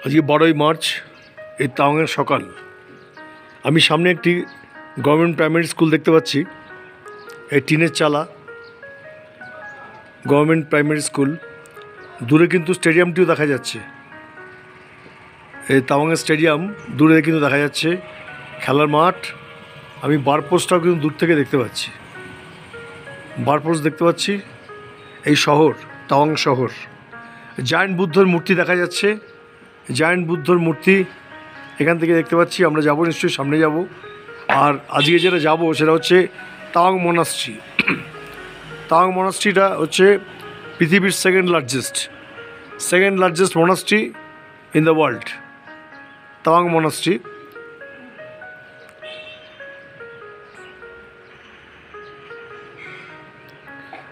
আজকে 12ই মার্চ, এই তাওয়াংয়ের সকাল। আমি সামনে একটি গভর্নমেন্ট প্রাইমারি স্কুল দেখতে পাচ্ছি। এই টিনের চালা গভর্নমেন্ট প্রাইমারি স্কুল। দূরে কিন্তু স্টেডিয়ামটিও দেখা যাচ্ছে। এই তাওয়াংয়ের স্টেডিয়াম দূরে কিন্তু দেখা যাচ্ছে, খেলার মাঠ। আমি বারপোস্টটাও কিন্তু দূর থেকে দেখতে পাচ্ছি, বারপোস্ট দেখতে পাচ্ছি। এই শহর তাওয়াং শহর। জায়ান্ট বুদ্ধর মূর্তি দেখা যাচ্ছে, জায়ান্ট বুদ্ধর মূর্তি এখান থেকে দেখতে পাচ্ছি। আমরা যাব, নিশ্চয়ই সামনে যাব। আর আজকে যেটা যাব সেটা হচ্ছে তাওয়াং মনাস্ট্রি। তাওয়াং মনাস্ট্রিটা হচ্ছে পৃথিবীর second largest monastery in the world. Tawang monastery.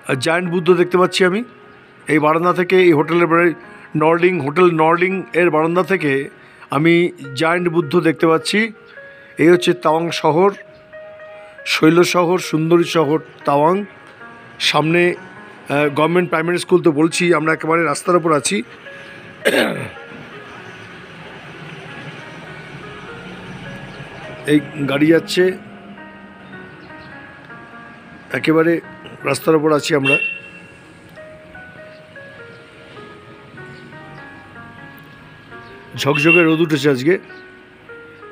আর জায়ান্ট বুদ্ধ দেখতে পাচ্ছি আমি এই বারান্দা থেকে। এই হোটেল নর্ডিং এর বারান্দা থেকে আমি জায়ান্ট বুদ্ধ দেখতে পাচ্ছি। এই হচ্ছে তাওয়াং শহর, শৈল শহর, সুন্দরী শহর তাওয়াং। সামনে গভর্নমেন্ট প্রাইমারি স্কুল। তো বলছি আমরা একেবারে রাস্তার উপর আছি। এই গাড়ি যাচ্ছে, একেবারে রাস্তার উপর আছি আমরা। ঝকঝকে রোদ উঠেছে আজকে।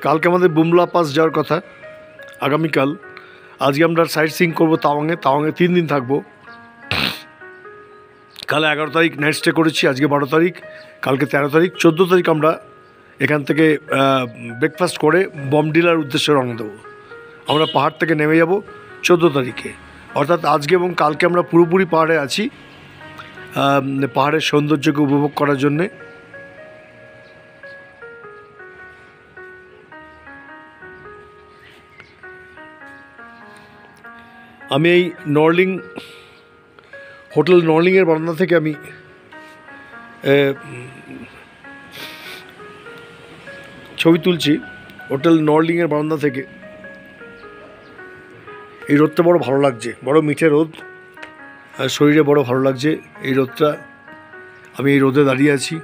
কালকে আমাদের বুমলা পাস যাওয়ার কথা, আগামীকাল। আজকে আমরা সাইট সিইং করবো তাওয়াংয়ে 3 দিন থাকবো। কাল 11 তারিখ নাইট স্টে করেছি, আজকে 12 তারিখ, কালকে 13 তারিখ। 14 তারিখ আমরা এখান থেকে ব্রেকফাস্ট করে বমডিলার উদ্দেশ্যে রওনা দেবো। আমরা পাহাড় থেকে নেমে যাব 14 তারিখে। অর্থাৎ আজকে এবং কালকে আমরা পুরোপুরি পাহাড়ে আছি, পাহাড়ের সৌন্দর্যকে উপভোগ করার জন্যে। আমি এই হোটেল নর্লিংয়ের বারান্দা থেকে আমি ছবি তুলছি। হোটেল নর্লিংয়ের বারান্দা থেকে। এই রোদটা বড় ভালো লাগছে, বড় মিঠে রোদ, শরীরে বড় ভালো লাগছে এই রোদটা। আমি এই রোদে দাঁড়িয়ে আছি।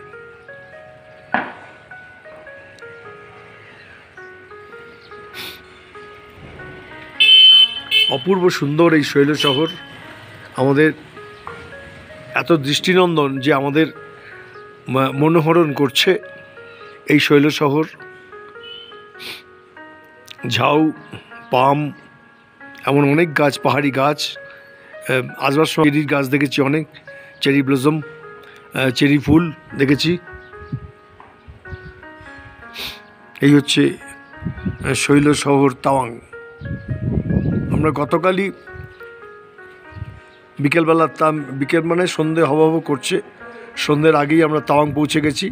অপূর্ব সুন্দর এই শৈল শহর, আমাদের এত দৃষ্টিনন্দন যে আমাদের মনোহরণ করছে এই শৈল শহর। ঝাউ, পাম, এমন অনেক গাছ, পাহাড়ি গাছ। আসবার সময় চেরির গাছ দেখেছি, অনেক চেরি ব্লসম, চেরি ফুল দেখেছি। এই হচ্ছে শৈল শহর তাওয়াং। আমরা গতকালই বিকেলবেলা, বিকেল মানে সন্ধে হব করছে, সন্ধ্যের আগেই আমরা তাওয়াং পৌঁছে গেছি।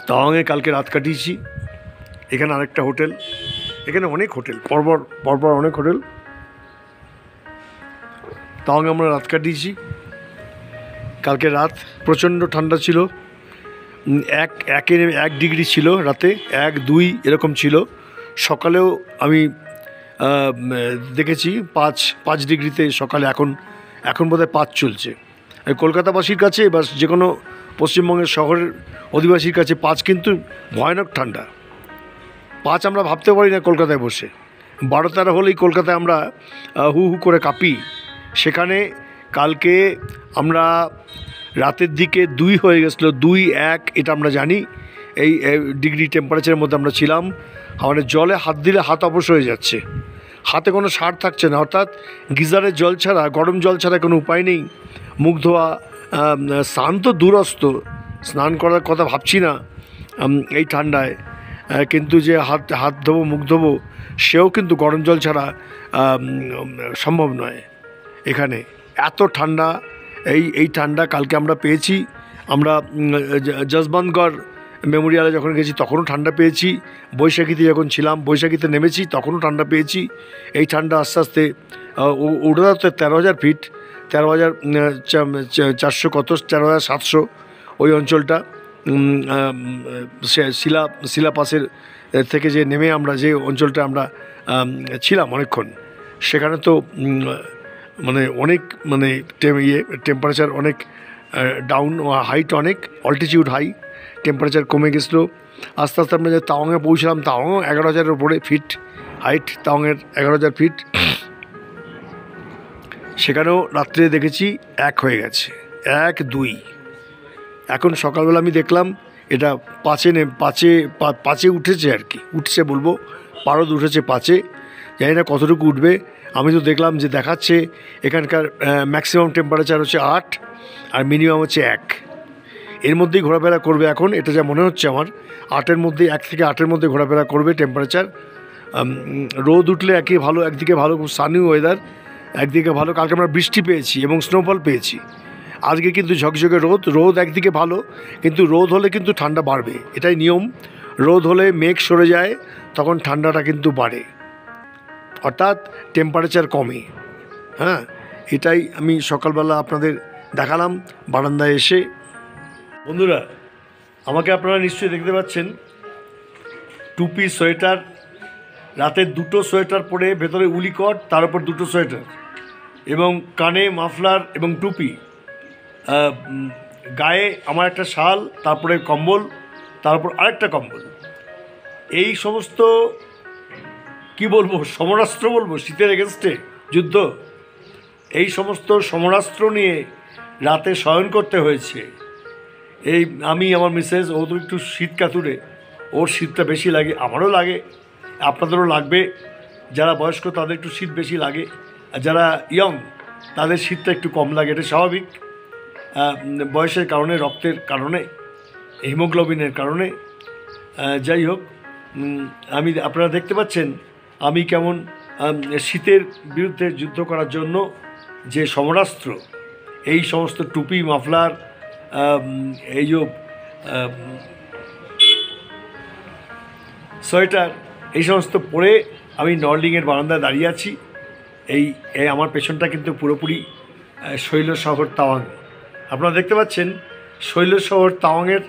তাওয়াংয়ে কালকে রাত কাটিয়েছি। এখানে আরেকটা হোটেল, এখানে অনেক হোটেল, পরপর অনেক হোটেল। তাওয়াংয়ে আমরা রাত কাটিয়েছি। কালকে রাত প্রচণ্ড ঠান্ডা ছিল, 1 ডিগ্রি ছিল রাতে, 1, 2 এরকম ছিল। সকালেও আমি দেখেছি 5 ডিগ্রিতে সকালে। এখন বোধহয় 5 চলছে। কলকাতাবাসীর কাছে বা যে কোনো পশ্চিমবঙ্গের শহরের অধিবাসীর কাছে 5 কিন্তু ভয়ানক ঠান্ডা। 5 আমরা ভাবতে পারি না কলকাতায় বসে। 12-13 হলেই কলকাতায় আমরা হু হু করে কাঁপি। সেখানে কালকে আমরা রাতের দিকে 2 হয়ে গেছিলো, 2-1 এটা আমরা জানি। এই ডিগ্রি টেম্পারেচারের মধ্যে আমরা ছিলাম। আমাদের জলে হাত দিলে হাত অবশ হয়ে যাচ্ছে, হাতে কোনো সার থাকছে না। অর্থাৎ গিজারের জল ছাড়া, গরম জল ছাড়া কোনো উপায় নেই। মুখ ধোয়া, স্নান তো দূরস্থ, স্নান করার কথা ভাবছি না এই ঠান্ডায়। কিন্তু যে হাত ধোবো, মুখ ধোবো, সেও কিন্তু গরম জল ছাড়া সম্ভব নয়। এখানে এত ঠান্ডা, এই ঠান্ডা কালকে আমরা পেয়েছি। আমরা যশবন্তগড় মেমোরিয়ালে যখন গেছি তখনও ঠান্ডা পেয়েছি। বৈশাখীতে যখন ছিলাম, বৈশাখীতে নেমেছি তখনও ঠান্ডা পেয়েছি। এই ঠান্ডা আস্তে আস্তে ওটা তো 13,000 ফিট, 13,400 কত, 13,700 ওই অঞ্চলটা। শিলাপাসের থেকে যে নেমে আমরা যে অঞ্চলটা আমরা ছিলাম অনেকক্ষণ, সেখানে তো মানে অনেক টেম্পারেচার অনেক ডাউন, হাইট অনেক, অল্টিটিউড হাই, টেম্পারেচার কমে গেছিলো। আস্তে আস্তে আমরা যে তাওয়াংয়ে পৌঁছলাম, তাওয়াংও 11,000-এর উপরে ফিট হাইট, তাওয়াংয়ের 11,000 ফিট। সেখানেও রাত্রে দেখেছি 1 হয়ে গেছে, 1, 2। এখন সকালবেলা আমি দেখলাম এটা 5-এ উঠেছে আর কি, উঠছে বলবো, পারদ উঠেছে 5-এ। জানি না কতটুকু উঠবে। আমি তো দেখলাম যে দেখাচ্ছে এখানকার ম্যাক্সিমাম টেম্পারেচার হচ্ছে 8 আর মিনিমাম হচ্ছে 1। এর মধ্যেই ঘোরাফেরা করবে এখন, এটা যা মনে হচ্ছে আমার। 8-এর মধ্যে, 1 থেকে 8-এর মধ্যে ঘোরাফেরা করবে টেম্পারেচার। রোদ উঠলে একদিকে ভালো, খুব সানি ওয়েদার, একদিকে ভালো। কালকে আমরা বৃষ্টি পেয়েছি এবং স্নোফল পেয়েছি। আজকে কিন্তু ঝকঝকে রোদ একদিকে ভালো, কিন্তু রোদ হলে কিন্তু ঠান্ডা বাড়বে, এটাই নিয়ম। রোদ হলে মেঘ সরে যায়, তখন ঠান্ডাটা কিন্তু বাড়ে, অর্থাৎ টেম্পারেচার কমে। হ্যাঁ, এটাই আমি সকালবেলা আপনাদের দেখালাম বারান্দায় এসে। বন্ধুরা, আমাকে আপনারা নিশ্চয়ই দেখতে পাচ্ছেন, টুপি, সোয়েটার, রাতে 2টো সোয়েটার পরে, ভেতরে উলিকট, তার উপর 2টো সোয়েটার, এবং কানে মাফলার এবং টুপি, গায়ে আমার একটা শাল, তারপরে কম্বল, তারপর আরেকটা কম্বল। এই সমস্ত কি বলবো, সমরাস্ত্র বলবো, শীতের এগেনস্টে যুদ্ধ। এই সমস্ত সমরাস্ত্র নিয়ে রাতে শয়ন করতে হয়েছে। আমি, আমার মিসেস, ও তো একটু শীত কাতুরে, ওর শীতটা বেশি লাগে, আমারও লাগে, আপনাদেরও লাগবে। যারা বয়স্ক তাদের একটু শীত বেশি লাগে, আর যারা ইয়ং তাদের শীতটা একটু কম লাগে, এটা স্বাভাবিক। বয়সের কারণে, রক্তের কারণে, হিমোগ্লোবিনের কারণে। যাই হোক, আপনারা দেখতে পাচ্ছেন আমি কেমন শীতের বিরুদ্ধে যুদ্ধ করার জন্য যে সমরাস্ত্র, এই সমস্ত টুপি, মাফলার, এই যে সোয়েটার, এই সমস্ত পরে আমি নর্লিংয়ের বারান্দায় দাঁড়িয়ে আছি। এই আমার পেছনটা কিন্তু পুরোপুরি শৈল শহর তাওয়াং। আপনারা দেখতে পাচ্ছেন শৈল শহর তাওয়াংয়ের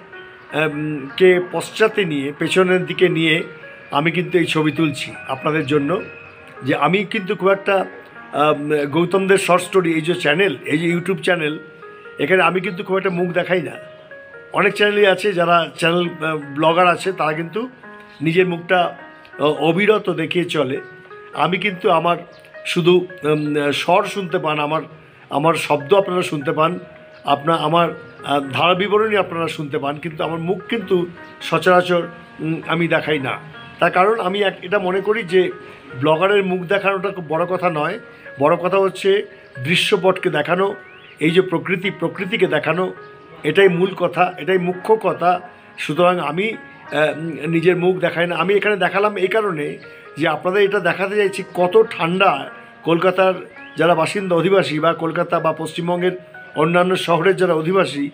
কে পশ্চাতে নিয়ে, পেছনের দিকে নিয়ে আমি কিন্তু এই ছবি তুলছি আপনাদের জন্য। যে আমি কিন্তু খুব একটা গৌতমদের শর্ট স্টোরি, এই যে চ্যানেল, এই যে ইউটিউব চ্যানেল, এখানে আমি কিন্তু খুব একটা মুখ দেখাই না। অনেক চ্যানেলই আছে, যারা চ্যানেল ব্লগার আছে, তারা কিন্তু নিজের মুখটা অবিরত দেখিয়ে চলে। আমি কিন্তু আমার শুধু স্বর শুনতে পান, আমার শব্দ আপনারা শুনতে পান, আমার ধারা বিবরণী আপনারা শুনতে পান, কিন্তু আমার মুখ কিন্তু সচরাচর আমি দেখাই না। তার কারণ আমি এটা মনে করি যে ব্লগারের মুখ দেখানোটা খুব বড় কথা নয়। বড় কথা হচ্ছে দৃশ্যপটকে দেখানো, এই যে প্রকৃতিকে দেখানো, এটাই মূল কথা, এটাই মুখ্য কথা। সুতরাং আমি নিজের মুখ দেখাই না। আমি এখানে দেখালাম এই কারণে যে আপনাদের এটা দেখাতে চাইছি কত ঠান্ডা কলকাতার যারা বাসিন্দা, অধিবাসী, বা কলকাতা বা পশ্চিমবঙ্গের অন্যান্য শহরের যারা অধিবাসী,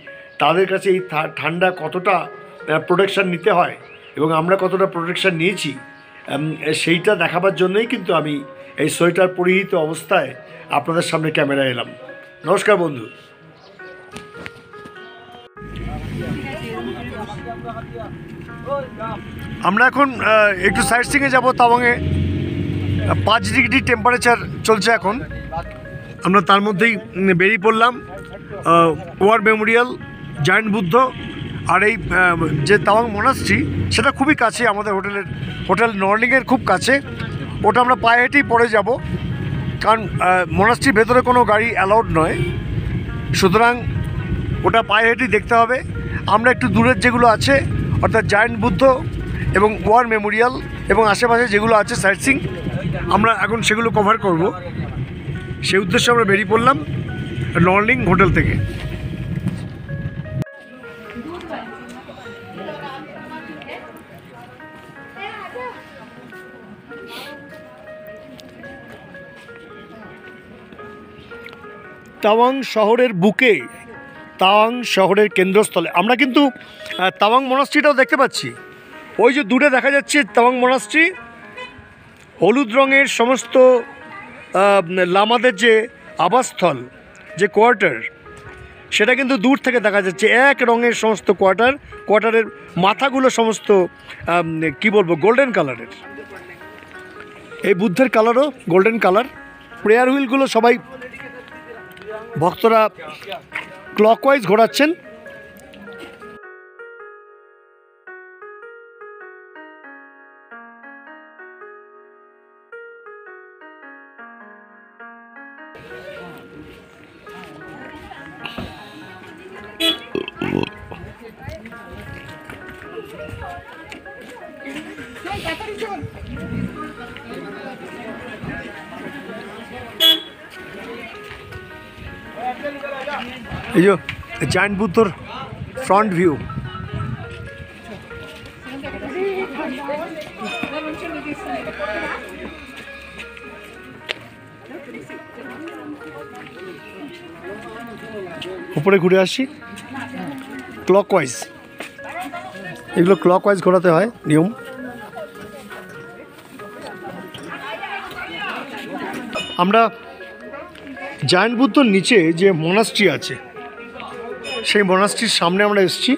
তাদের কাছে এই ঠান্ডা কতটা প্রোটেকশান নিতে হয় এবং আমরা কতটা প্রোটেকশান নিয়েছি, সেইটা দেখাবার জন্যই কিন্তু আমি এই সোয়েটার পরিহিত অবস্থায় আপনাদের সামনে ক্যামেরা এলাম। নমস্কার বন্ধু। আমরা এখন একটু সাইট সিইংয়ে যাবো তাওয়াংয়ে। 5 ডিগ্রি টেম্পারেচার চলছে এখন। আমরা তার মধ্যেই বেরিয়ে পড়লাম। ওয়ার মেমোরিয়াল, জায়েন্ট বুদ্ধ, আর এই যে তাওয়াং মনাস্ট্রি, সেটা খুবই কাছে আমাদের হোটেল নর্লিংয়ের খুব কাছে। ওটা আমরা পায়ে হেঁটেই পরে যাব, কারণ মনাস্ট্রির ভেতরে কোনো গাড়ি অ্যালাউড নয়, সুতরাং ওটা পায়ে হেঁটেই দেখতে হবে। আমরা একটু দূরের যেগুলো আছে, অর্থাৎ জায়েন্ট বুদ্ধ এবং ওয়ার মেমোরিয়াল এবং আশেপাশে যেগুলো আছে সাইট সিইং, আমরা এখন সেগুলো কভার করব। সেই উদ্দেশ্যে আমরা বেরিয়ে পড়লাম নর্লিং হোটেল থেকে। তাওয়াং শহরের বুকে, তাওয়াং শহরের কেন্দ্রস্থলে আমরা কিন্তু তাওয়াং মনাস্ট্রিটাও দেখতে পাচ্ছি। ওই যে দূরে দেখা যাচ্ছে তাওয়াং মনাস্ট্রি, হলুদ রঙের সমস্ত লামাদের যে আবাসস্থল, যে কোয়ার্টার, সেটা কিন্তু দূর থেকে দেখা যাচ্ছে। এক রঙের সমস্ত কোয়ার্টারের মাথাগুলো সমস্ত কি বলবো, গোল্ডেন কালারের। এই বুদ্ধের কালারও গোল্ডেন কালার। প্রেয়ার হুইলগুলো সবাই ভক্তরা ক্লকওয়াইজ ঘোরাচ্ছেন। এই যে জায়েন্ট বুদ্ধর ফ্রন্ট ভিউ। উপরে ঘুরে আসি ক্লকওয়াইজ, এগুলো ক্লকওয়াইজ ঘোরাতে হয় নিয়ম। আমরা জায়েন্ট বুদ্ধর নিচে যে মনাস্ট্রি আছে সেই মনাস্ট্রির সামনে আমরা এসেছি।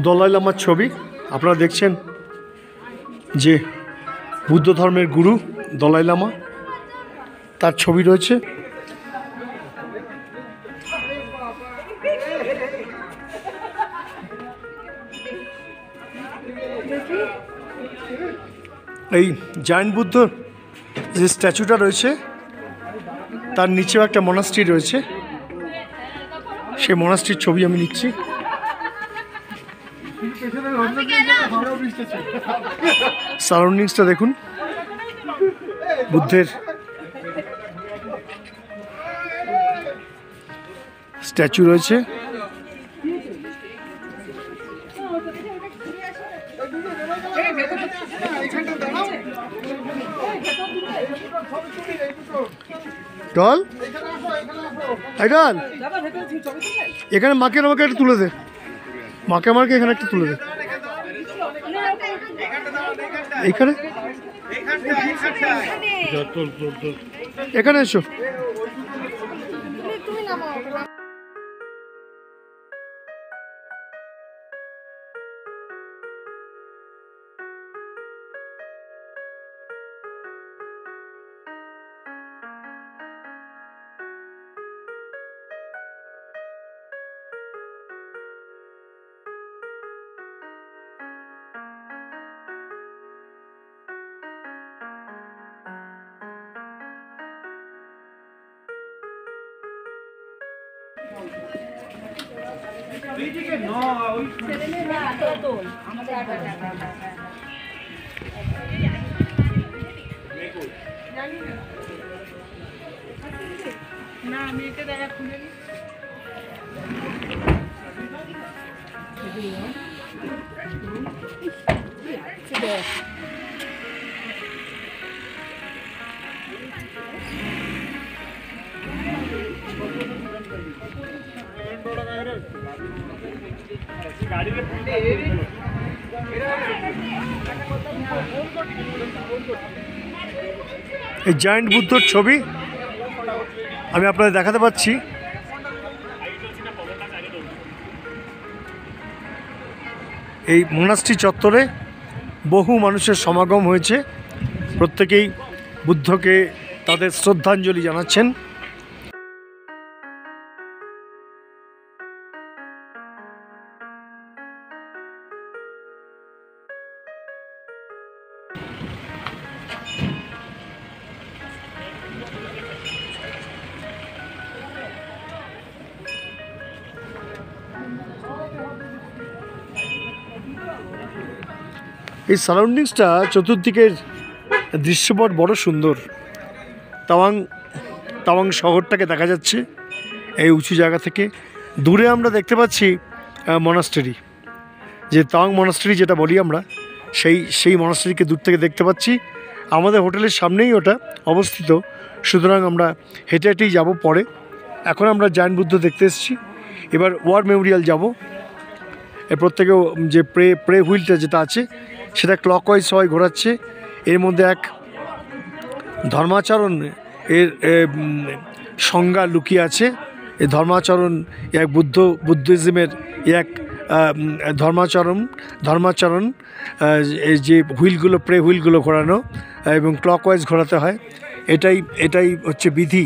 দলাই লামার ছবি আপনারা দেখছেন, যে বুদ্ধ ধর্মের গুরু দলাই লামা, তার ছবি রয়েছে। এই জায়েন্ট বুদ্ধ যে স্ট্যাচুটা রয়েছে তার নিচেও একটা মনাস্ট্রি রয়েছে, সেই মনাস্ট্রির ছবি আমি নিচ্ছি। সারাউন্ডিংসটা দেখুন, বুদ্ধের স্ট্যাচু রয়েছে। ডল এখানে মাকে আমাকে একটা তুলে দে, মাকে আমাকে এখানে একটা তুলে দে। এখানে এখানে এসো। না আমি এটা দেখা খুলে এই জায়েন্ট বুদ্ধর ছবি আমি আপনাদের দেখাতে পাচ্ছি। এই মনাস্ট্রি চত্বরে বহু মানুষের সমাগম হয়েছে, প্রত্যেকেই বুদ্ধকে তাদের শ্রদ্ধাঞ্জলি জানাচ্ছেন। এই সারাউন্ডিংসটা চতুর্দিকের দৃশ্যপট বড় সুন্দর। তাওয়াং শহরটাকে দেখা যাচ্ছে এই উঁচু জায়গা থেকে। দূরে আমরা দেখতে পাচ্ছি মনাস্টারি, যে তাওয়াং মনাস্টারি যেটা বলি আমরা, সেই মনাস্টারিকে দূর থেকে দেখতে পাচ্ছি। আমাদের হোটেলের সামনেই ওটা অবস্থিত, সুতরাং আমরা হেঁটে হেঁটেই যাবো পরে। এখন আমরা জায়েন্ট বুদ্ধ দেখতে এসেছি, এবার ওয়ার মেমোরিয়াল যাব। প্রত্যেকেও যে প্রে হুইলটা যেটা আছে সেটা ক্লকওয়াইজ সবাই ঘোরাচ্ছে। এর মধ্যে এক ধর্মাচরণ এর সংজ্ঞা লুকিয়ে আছে। এই ধর্মাচরণ এক বুদ্ধিজমের এক ধর্মাচরণ এই যে হুইলগুলো প্রে হুইলগুলো ঘোরানো এবং ক্লকওয়াইজ ঘোরাতে হয়, এটাই হচ্ছে বিধি।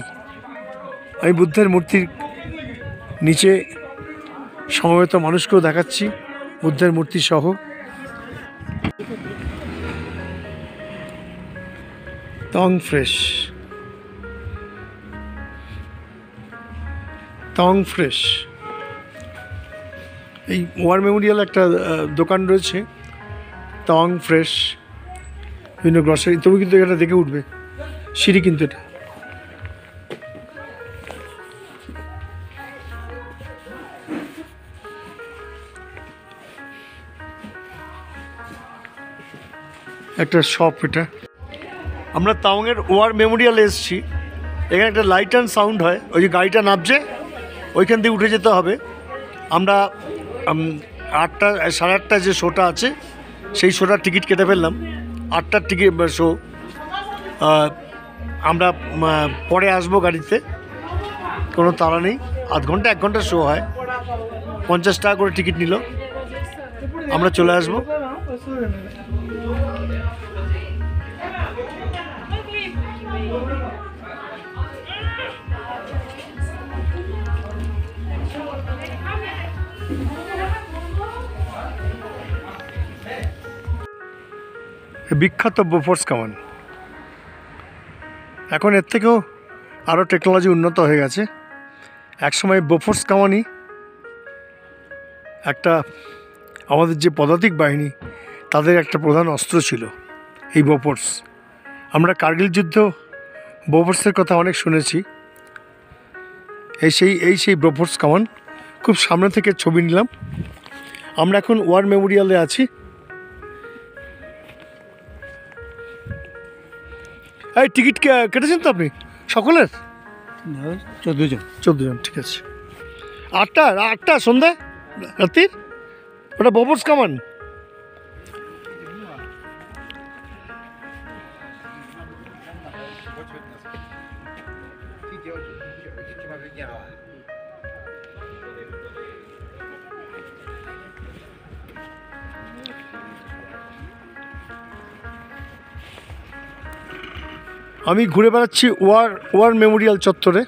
আমি বুদ্ধের মূর্তির নিচে সমবেত মানুষকেও দেখাচ্ছি, বুদ্ধের মূর্তি সহ। টং ফ্রেশ এই ওয়ার মেমোরিয়াল একটা দোকান রয়েছে, টং ফ্রেশ, বিভিন্ন গ্রসারি। তুমি কিন্তু এটা দেখে উঠবে, সিঁড়ি কিন্তু এটা। একটা শপ এটা। আমরা তাওয়াংয়ের ওয়ার মেমোরিয়ালে এসেছি। এখানে একটা লাইট অ্যান্ড সাউন্ড হয়, ওই যে গাড়িটা নামছে ওইখান দিয়ে উঠে যেতে হবে। আমরা 8টা 8:30 যে শোটা আছে সেই শোটার টিকিট কেটে ফেললাম। 8টার টিকিট শো, আমরা পরে আসবো গাড়িতে, কোনো তাড়া নেই। আধ ঘন্টা 1 ঘন্টা শো হয়, 50 টাকা করে টিকিট নিল, আমরা চলে আসবো। বিখ্যাত বোফোর্স কামান। এখন এর থেকেও আরও টেকনোলজি উন্নত হয়ে গেছে। একসময় বোফোর্স কামানই একটা আমাদের যে পদাতিক বাহিনী তাদের একটা প্রধান অস্ত্র ছিল, এই বোফোর্স। আমরা কার্গিল যুদ্ধ বোফোর্সের কথা অনেক শুনেছি। এই সেই বোফোর্স কামান। খুব সামনে থেকে ছবি নিলাম। আমরা এখন ওয়ার মেমোরিয়ালে আছি। এই টিকিট কেটেছেন তো আপনি সকলের? 14 জন, ঠিক আছে। 8টা সন্ধ্যায় রাত্রির, ওটা বোফোর্স কামান। আমি ঘুরে বেড়াচ্ছি ওয়ার মেমোরিয়াল চত্বরে।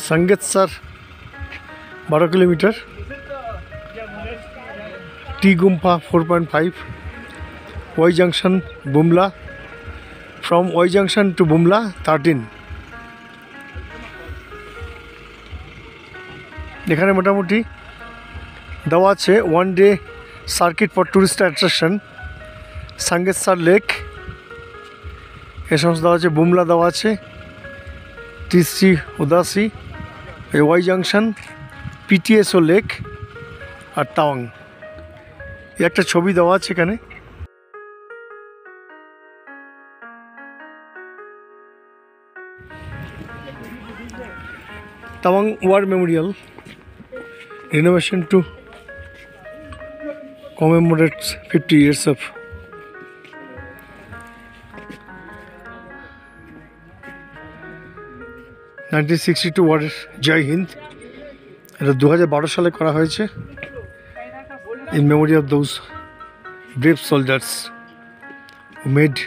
Sangetsar 12 kilometre, T Gompa 4.5, Y junction Bumla, from Y junction to Bumla 13। এখানে মোটামুটি দেওয়া আছে 1 day circuit for tourist attraction, Sangetsar lake এ সমস্ত দেওয়া আছে। বুমলা দেওয়া আছে, তিসি উদাসি, ওয়াই জাংশন, পিটিএসও লেক আর তাওয়াং। একটা ছবি দেওয়া আছে এখানে। Tawang war memorial renovation to commemorate 50 years of (1962) ওয়ারের জয় হিন্দ। এটা 2012 সালে করা হয়েছে in memory of those brave soldiers who made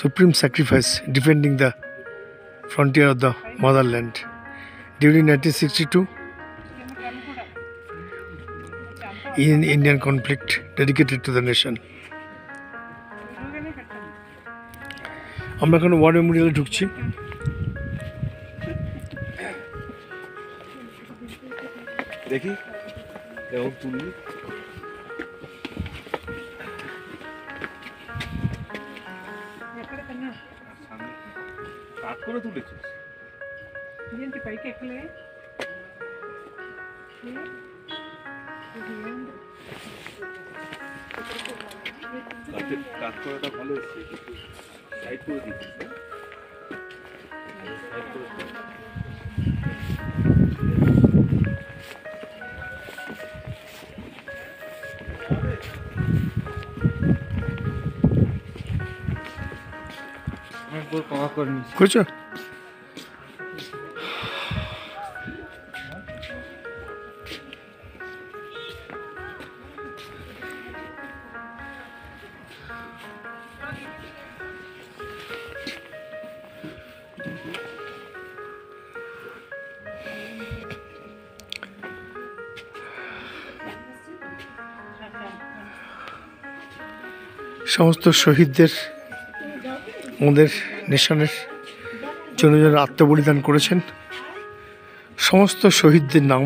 supreme sacrifice defending the frontier of the motherland during 1962 in Indian conflict dedicated to the nation. আমরা এখন war মেমোরিয়ালে ঢুকছি। দেখি এরকম তুললি কাট করে তুলেছিস పైకి ఎక్కలే কাট করাটা ভালো হচ্ছে, কিন্তু সাইড করে দিচ্ছিস। করছো? সমস্ত শহীদদের আমাদের নেশনের জন্য যারা আত্মবলিদান করেছেন, সমস্ত শহীদদের নাম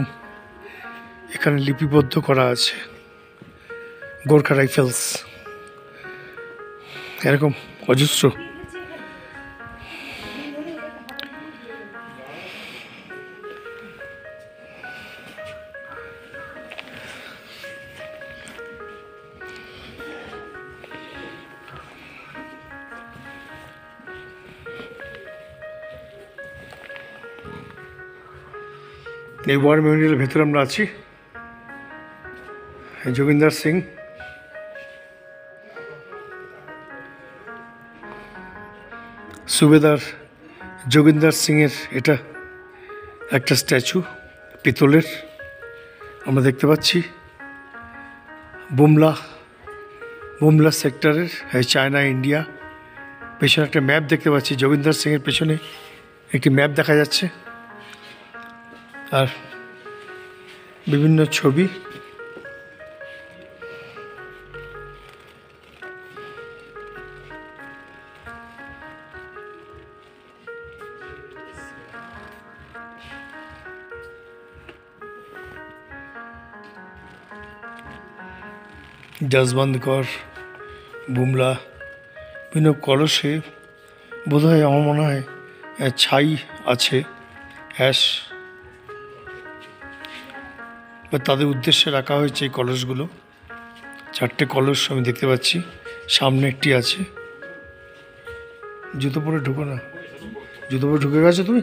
এখানে লিপিবদ্ধ করা আছে। গোর্খা রাইফেলস, এরকম অজস্র। এই ওয়ার মেমোরিয়ালের ভেতরে আমরা আছি। যোগিন্দর সিং, সুবেদার যোগিন্দর সিংয়ের এটা একটা স্ট্যাচু, পিতলের আমরা দেখতে পাচ্ছি। বুমলা সেক্টরের চায়না ইন্ডিয়া। পেছনে একটা ম্যাপ দেখতে পাচ্ছি, যোগিন্দর সিংয়ের পেছনে একটি ম্যাপ দেখা যাচ্ছে, আর বিভিন্ন ছবি। যশবন্তগড়, বুমলা, বিভিন্ন কলসে বোধহয় আমার মনে হয় ছাই আছে, অ্যাশ, বা তাদের উদ্দেশ্যে রাখা হয়েছে এই কলসগুলো। 4টে কলস আমি দেখতে পাচ্ছি, সামনে একটি আছে। জুতো পরে ঢুকো না, জুতো পরে ঢুকে গেছো তুমি?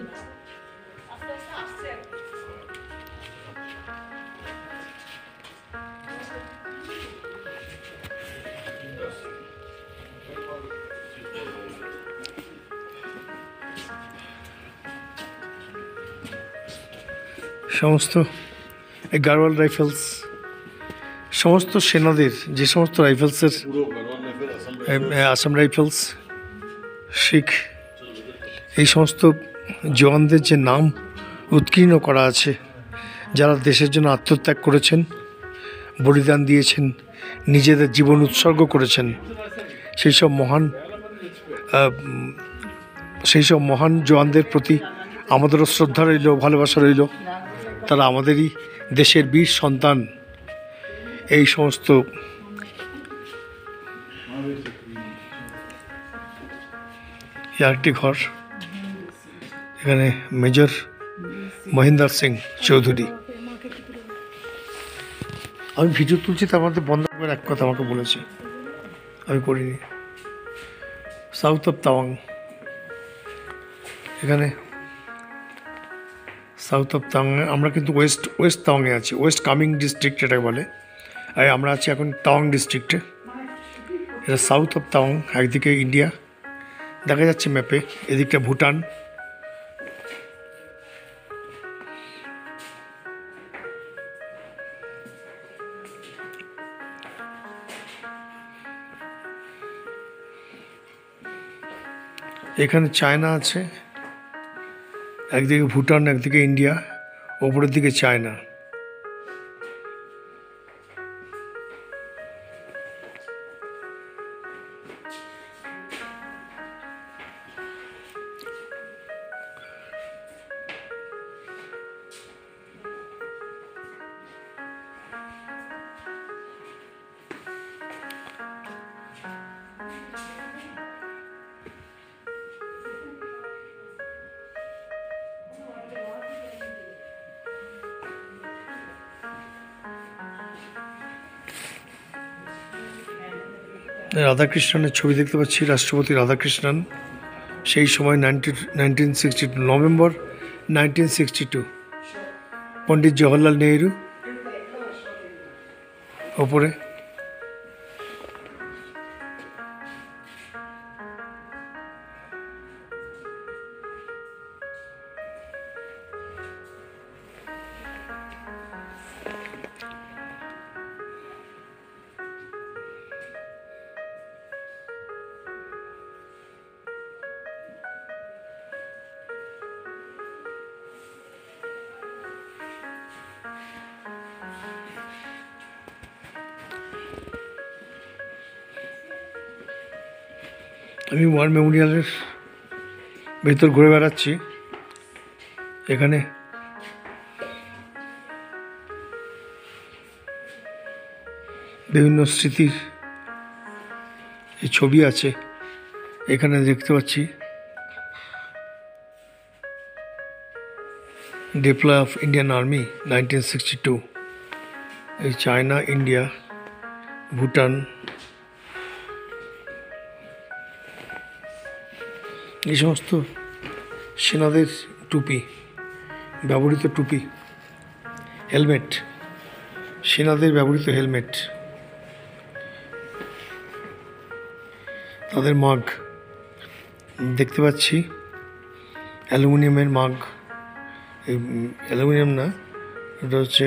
সমস্ত এই গাড়োয়াল রাইফেলস, সমস্ত সেনাদের যে সমস্ত রাইফেলসের, আসাম রাইফেলস, শিখ, এই সমস্ত জওয়ানদের যে নাম উৎকীর্ণ করা আছে, যারা দেশের জন্য আত্মত্যাগ করেছেন, বলিদান দিয়েছেন, নিজেদের জীবন উৎসর্গ করেছেন, সেই সব মহান জওয়ানদের প্রতি আমাদেরও শ্রদ্ধা রইল, ভালোবাসা রইল। তারা আমাদেরই দেশের বীর সন্তান। এই সমস্ত আরেকটি ঘর, এখানে মেজর মহিন্দর সিং চৌধুরী। আমি ভিডিও তুলছি, তার মধ্যে বন্ধ করে এক কথা আমাকে বলেছে, আমি করিনি। সাউথ অফ তাওয়াং, এখানে সাউথ অফ তাওয়াং। আমরা কিন্তু ওয়েস্ট তাওয়াংয়ে আছি, ওয়েস্ট কামিং ডিস্ট্রিক্ট এটাকে বলে। আর আমরা আছি এখন তাওয়াং ডিস্ট্রিক্টে। এটা সাউথ অফ তাওয়াং। একদিকে ইন্ডিয়া দেখা যাচ্ছে ম্যাপে, এদিকটা ভুটান। এখানে চায়না আছে, একদিকে ভুটান, একদিকে ইন্ডিয়া, ওপরের দিকে চায়না। রাধাকৃষ্ণনের ছবি দেখতে পাচ্ছি, রাষ্ট্রপতি রাধাকৃষ্ণন, সেই সময় 1962 নভেম্বর 1962 পণ্ডিত জওহরলাল নেহরু ওপরে। আমি ওয়ার মেমোরিয়ালের ভেতর ঘুরে বেড়াচ্ছি। এখানে বিভিন্ন স্মৃতির এই ছবি আছে। এখানে দেখতে পাচ্ছি ডিপ্লয় অফ ইন্ডিয়ান আর্মি 1962, এই চায়না, ইন্ডিয়া, ভুটান, এই সমস্ত সেনাদের টুপি, ব্যবহৃত টুপি, হেলমেট, সেনাদের ব্যবহৃত হেলমেট, তাদের মাগ দেখতে পাচ্ছি, অ্যালুমিনিয়ামের মাগ। এই অ্যালুমিনিয়াম না, এটা হচ্ছে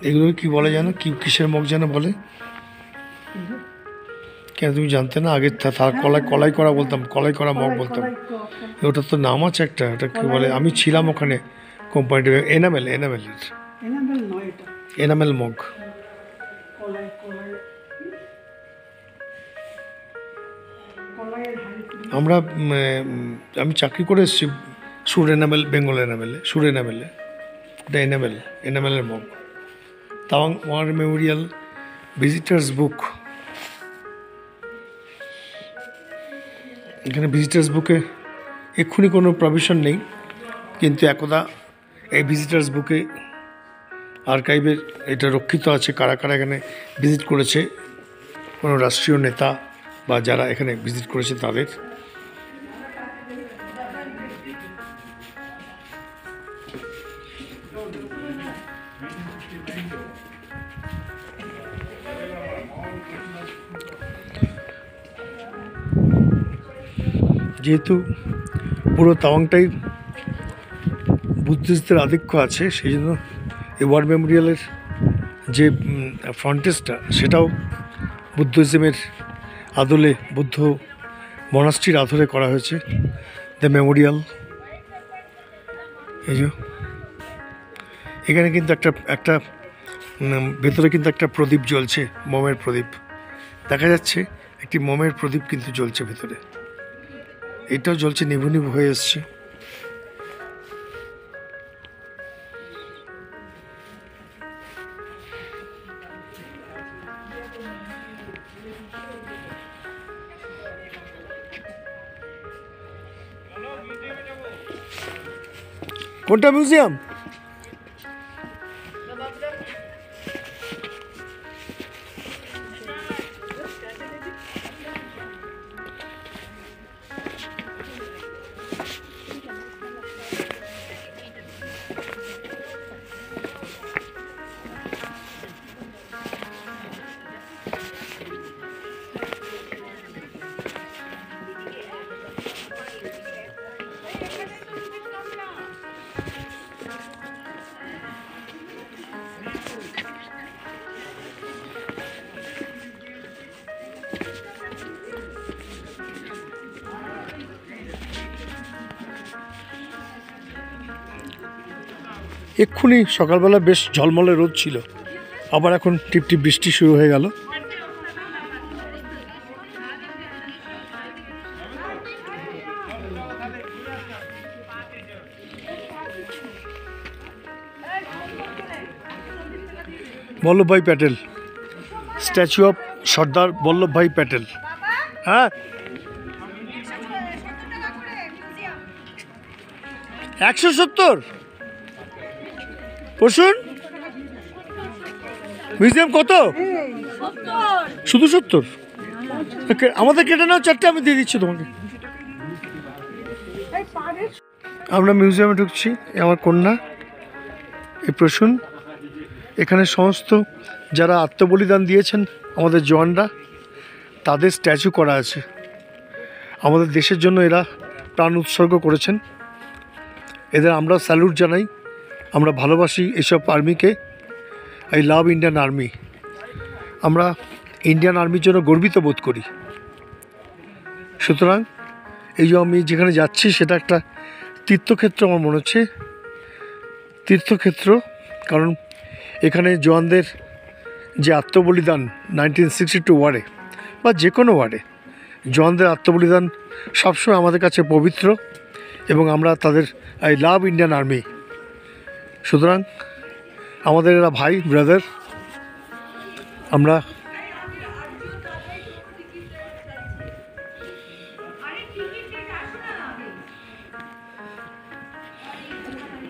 এগুলো কি বলে জানো, কি কিসের মগ যেন বলে? কেন তুমি জানতে না? আগে কলাই করা বলতাম, কলাই করা মগ বলতাম। ওটার তো নাম আছে একটা, ওটা কি বলে? আমি ছিলাম ওখানে কোম্পানিতে, এনামেল মগ। আমি চাকরি করে এসেছি সুর এনামেল, বেঙ্গল এনামেলে, সুর এনামেলে। এটা এনামেলের মগ। Tawang war memorial visitors book. এখানে ভিজিটার্স বুকে এক্ষুনি কোনো প্রভিশন নেই, কিন্তু একদা এই ভিজিটার্স বুকে আর্কাইভের এটা রক্ষিত আছে, কারা কারা এখানে ভিজিট করেছে, কোনো রাষ্ট্রীয় নেতা বা যারা এখানে ভিজিট করেছে তাদের। যেহেতু পুরো তাওয়াংটাই বুদ্ধিস্টদের আধিক্য আছে, সেই জন্য এই ওয়ার মেমোরিয়ালের যে ফ্রন্টেজটা, সেটাও বুদ্ধিজমের আদলে, বুদ্ধ মনাস্ট্রির আদলে করা হয়েছে। দ্য মেমোরিয়াল, এই যে এখানে কিন্তু একটা ভেতরে কিন্তু একটা প্রদীপ জ্বলছে, মোমের প্রদীপ দেখা যাচ্ছে। একটি মোমের প্রদীপ কিন্তু জ্বলছে ভেতরে, এটাও জ্বলছে, নিভু নিভু হয়ে এসছে। কোনটা মিউজিয়াম? এক্ষুনি সকালবেলা বেশ ঝলমলে রোদ ছিল, আবার এখন টিপটিপ বৃষ্টি শুরু হয়ে গেল। Vallabhbhai Patel, statue of Sardar Vallabhbhai Patel. হ্যাঁ, 170 বসুন। মিউজিয়াম কত? শুধু 70? আমাদের কেটে নাও 4টে, আমি দিয়ে দিচ্ছি তোমাকে। আমরা মিউজিয়ামে ঢুকছি। আমার কন্যা এই প্রসূন। এখানে সমস্ত যারা আত্মবলিদান দিয়েছেন আমাদের জওয়ানরা, তাদের স্ট্যাচু করা আছে। আমাদের দেশের জন্য এরা প্রাণ উৎসর্গ করেছেন। এদের আমরা স্যালুট জানাই। আমরা ভালোবাসি এসব আর্মিকে। I love Indian army. আমরা ইন্ডিয়ান আর্মির জন্য গর্বিত বোধ করি। সুতরাং এই যে আমি যেখানে যাচ্ছি সেটা একটা তীর্থক্ষেত্র আমার মনে হচ্ছে। তীর্থক্ষেত্র, কারণ এখানে জওয়ানদের যে আত্মবলিদান 1962 ওয়ারে বা যে কোনো ওয়ারে, জওয়ানদের আত্মবলিদান সবসময় আমাদের কাছে পবিত্র এবং আমরা তাদের আই লাভ ইন্ডিয়ান আর্মি। সুতরাং আমাদের এরা ভাই, ব্রাদার। আমরা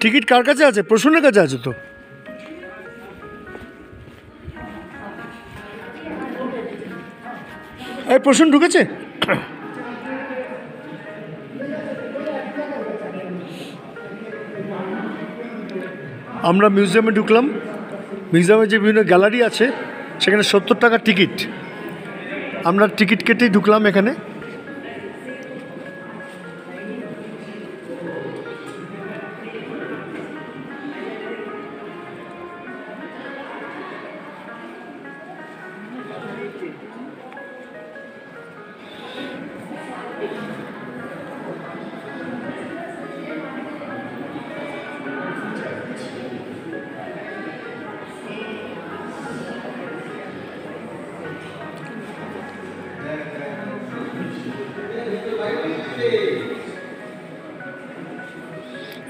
টিকিট কার কাছে আছে? প্রসূনের কাছে আছে তো। এই প্রসূন ঢুকেছে? আমরা মিউজিয়ামে ঢুকলাম। মিউজিয়ামে যে বিভিন্ন গ্যালারি আছে সেখানে 70 টাকা টিকিট। আমরা টিকিট কেটেই ঢুকলাম এখানে।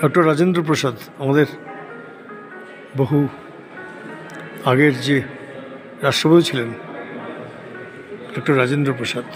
ডক্টর রাজেন্দ্র প্রসাদ, আমাদের বহু আগের যে রাষ্ট্রপতি ছিলেন, ডক্টর রাজেন্দ্র প্রসাদ।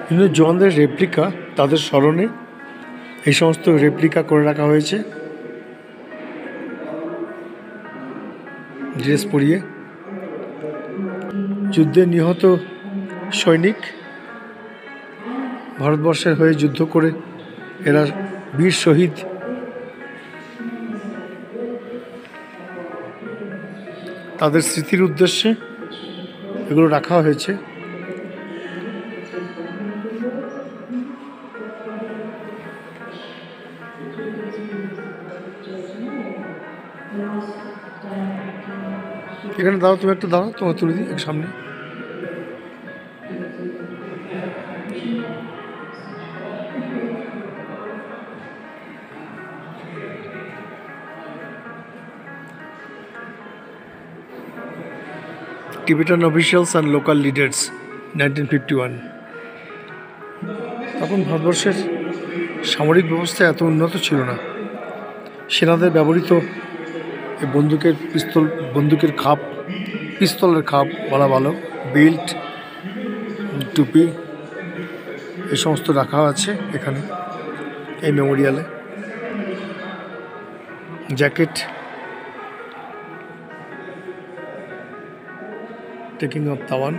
বিভিন্ন জওয়ানদের রেপ্লিকা, তাদের স্মরণে এই সমস্ত রেপ্লিকা করে রাখা হয়েছে ড্রেস পরিয়ে। যুদ্ধে নিহত সৈনিক, ভারতবর্ষের হয়ে যুদ্ধ করে এরা বীর শহীদ। তাদের স্মৃতির উদ্দেশ্যে এগুলো রাখা হয়েছে। এখানে দাঁড়াও, তুমি একটু দাঁড়াও, তোমার তুলে দিই সামনে। Tibetan officials and local leaders 1951। তখন ভারতবর্ষের সামরিক ব্যবস্থা এত উন্নত ছিল না। সেনাদের ব্যবহৃত এই বন্দুকের খাপ, পিস্তলের খাপ বলা ভালো, বেল্ট, টুপি, এই সমস্ত রাখা আছে এখানে এই মেমোরিয়ালে। Jacket, taking off Tawang.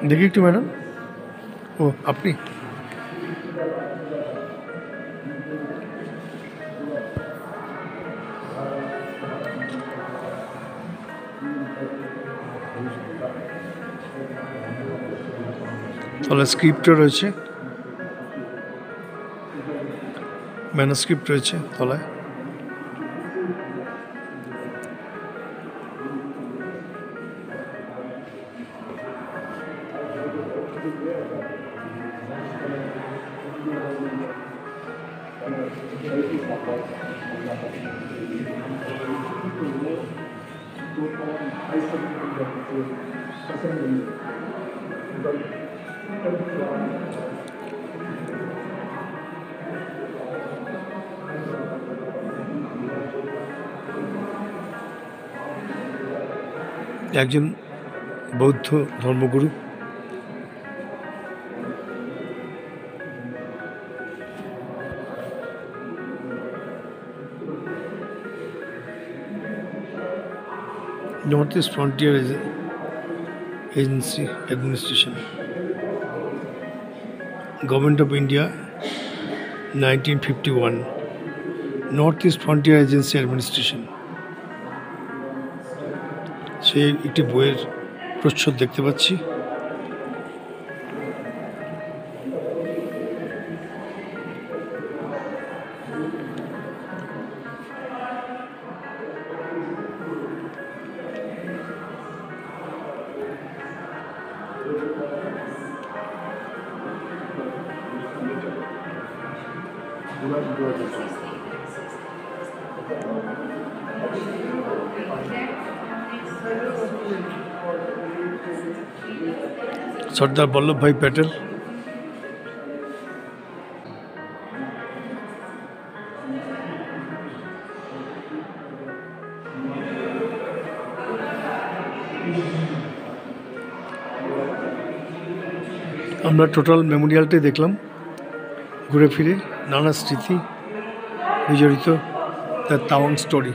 দেখি একটু ম্যাডাম। ও আপনি? তাহলে স্ক্রিপ্টও রয়েছে, ম্যানুস্ক্রিপ্ট রয়েছে তলায়। একজন বৌদ্ধ ধর্মগুরু। Northeast Frontier Agency Administration, Government of India, 1951. Northeast Frontier Agency Administration. সে একটি বইয়ের প্রচ্ছদ দেখতে পাচ্ছি। সর্দার বল্লভভাই প্যাটেল। আমরা টোটাল মেমোরিয়ালটাই দেখলাম, ঘুরে ফিরে নানা স্মৃতি বিজড়িত দ্য তাওয়াং স্টোরি।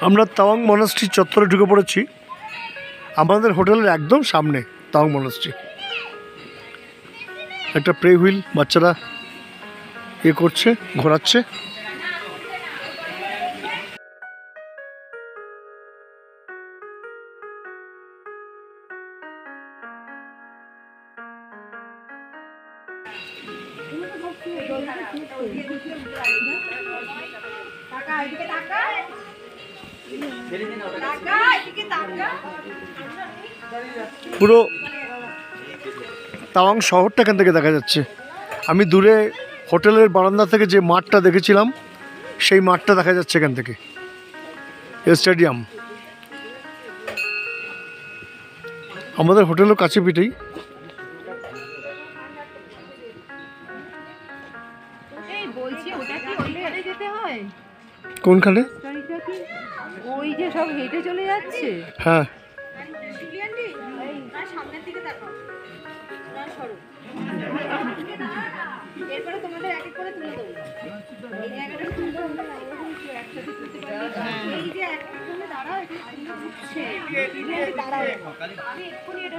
আমরা তাওয়াং মনাস্ট্রি চত্বরে ঢুকে পড়েছি। আমাদের হোটেলের একদম সামনে তাওয়াং মনাস্ট্রি। একটা প্রে হুইল বাচ্চারা করছে, ঘোরাচ্ছে। পুরো তাওয়াং শহরটা এখান থেকে দেখা যাচ্ছে। আমি দূরে হোটেলের বারান্দা থেকে যে মাঠটা দেখেছিলাম সেই মাঠটা দেখা যাচ্ছে এখান থেকে, স্টেডিয়াম। আমাদের হোটেলও কাছে পিঠেই। কোনখানে? ওই যে সব হেঁটে চলে যাচ্ছে। হ্যাঁ, এরপরে তোমাদের এক এক করে তুলে দেবো। এই জায়গাটা তুলে দেবো না, একসাথে তুলতে পারবে। এই যে এক এক করে দাঁড়াও, এটা ঘুরছে। দাঁড়াও, আমি এক্ষুনি এটা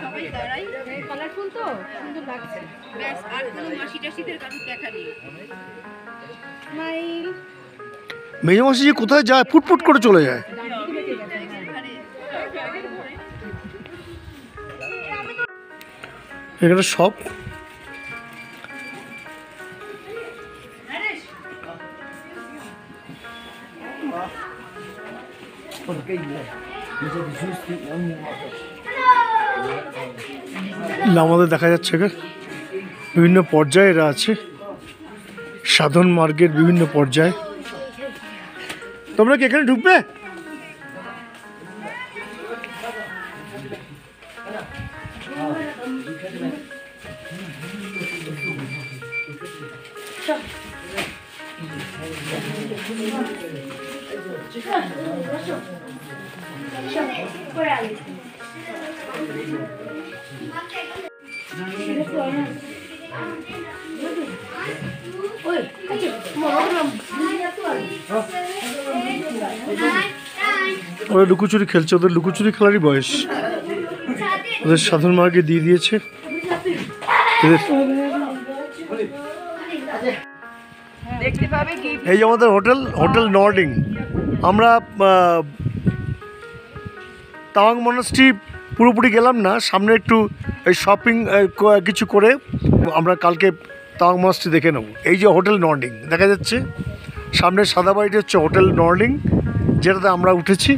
সবাই দাঁড়াই। কালারফুল তো সুন্দর লাগছে। ব্যাস, আর কোনো মাসি টাসিদের কারুর দেখা নেই। স্মাইল। মেজমাসি যে কোথায় যায়, ফুটফুট করে চলে যায়। এখানে সব আমাদের দেখা যাচ্ছে বিভিন্ন পর্যায়ে এরা আছে, সাধন মার্গের বিভিন্ন পর্যায়ে। তোমরা কি এখানে ঢুকবে? ওরা লুকোচুরি খেলছে, ওদের লুকোচুরি খেলারই বয়স। ওদের সাধারণ মাকে দিয়ে দিয়েছে। এই যে আমাদের হোটেল নর্ডিং। আমরা তাওয়াং মনাস্ট্রি পুরোপুরি গেলাম না, সামনে একটু এই শপিং কিছু করে আমরা কালকে তাওয়াং মনাস্ট্রি দেখে নেব। এই যে হোটেল নর্ডিং দেখা যাচ্ছে সামনে সাদা বাড়িটি হচ্ছে হোটেল নর্ডিং, যেটাতে আমরা উঠেছি।